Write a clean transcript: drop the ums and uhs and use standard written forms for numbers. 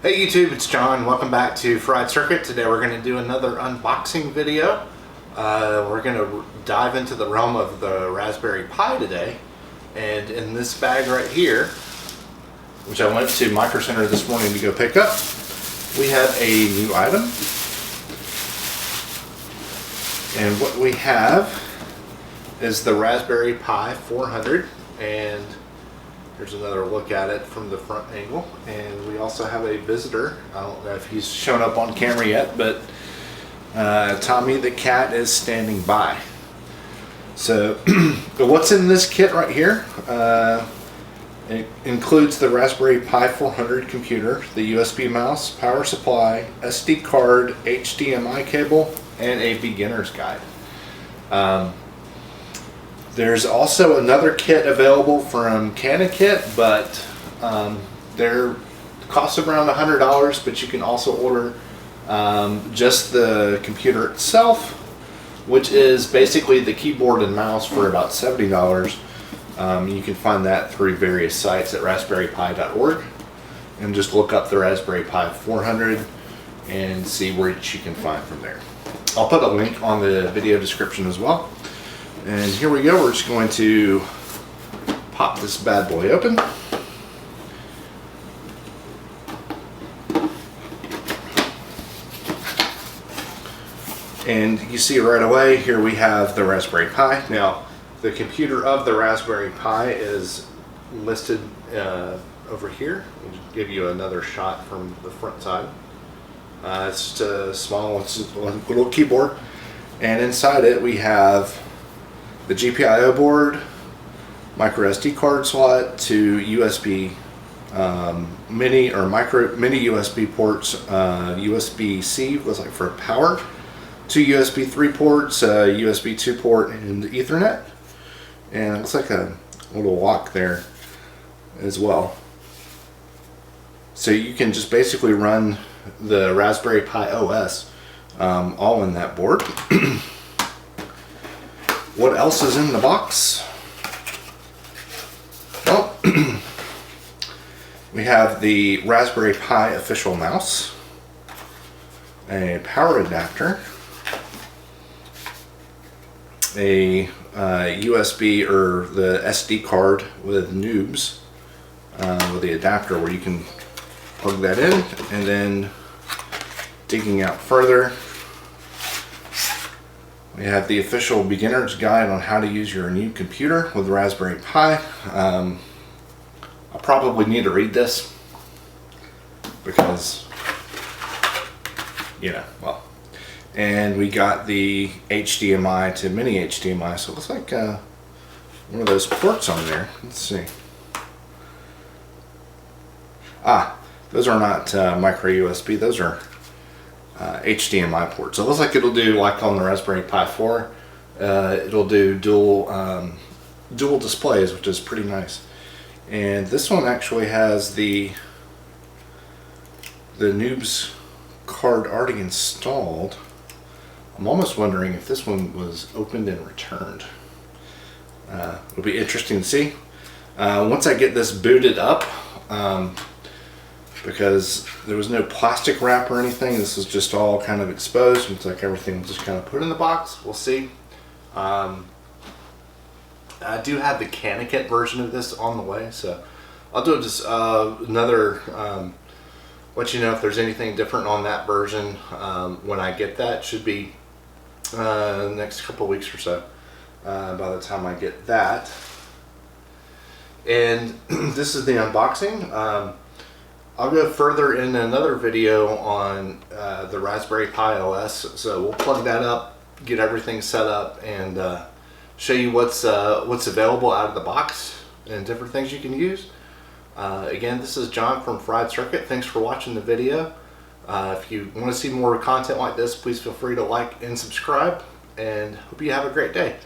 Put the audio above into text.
Hey YouTube, it's John. Welcome back to Fried Circuit. Today we're going to do another unboxing video. We're going to dive into the realm of the Raspberry Pi today. And in this bag right here, which I went to Micro Center this morning to go pick up, we have a new item. And what we have is the Raspberry Pi 400, and here's another look at it from the front angle. And we also have a visitor. I don't know if he's shown up on camera yet, but Tommy the cat is standing by. So what's in this kit right here? It includes the Raspberry Pi 400 computer, the USB mouse, power supply, SD card, HDMI cable, and a beginner's guide. There's also another kit available from CanaKit, but they're cost around $100, but you can also order just the computer itself, which is basically the keyboard and mouse, for about $70. You can find that through various sites at raspberrypi.org, and just look up the Raspberry Pi 400 and see what you can find from there. I'll put a link on the video description as well. And here we go. We're just going to pop this bad boy open. And you see right away, here we have the Raspberry Pi. Now, the computer of the Raspberry Pi is listed over here. I'll just give you another shot from the front side. It's just a small, it's a little keyboard. And inside it we have the GPIO board, micro SD card slot, to USB mini or mini USB ports, USB-C was like for power, two USB 3 ports, USB 2 port, and Ethernet. And it looks like a little lock there as well. So you can just basically run the Raspberry Pi OS all in that board. What else is in the box? Well, we have the Raspberry Pi official mouse, a power adapter, a USB or the SD card with noobs with the adapter where you can plug that in, and then digging out further, we have the official beginner's guide on how to use your new computer with Raspberry Pi. I probably need to read this because, you know, well. And we got the HDMI to mini HDMI, so it looks like one of those ports on there. Let's see. Those are not micro USB, those are HDMI ports. So it looks like it'll do, like on the Raspberry Pi 4, it'll do dual displays, which is pretty nice. And this one actually has the noob's card already installed. I'm almost wondering if this one was opened and returned. It'll be interesting to see once I get this booted up, because there was no plastic wrap or anything. This is just all kind of exposed. It's like everything was just kind of put in the box. We'll see. I do have the CanaKit version of this on the way, so I'll do just another let you know if there's anything different on that version when I get that. Should be the next couple weeks or so by the time I get that. And this is the unboxing. I'll go further in another video on the Raspberry Pi OS, so we'll plug that up, get everything set up, and show you what's available out of the box and different things you can use. Again, this is John from Fried Circuit. Thanks for watching the video. If you want to see more content like this, please feel free to like and subscribe, and hope you have a great day.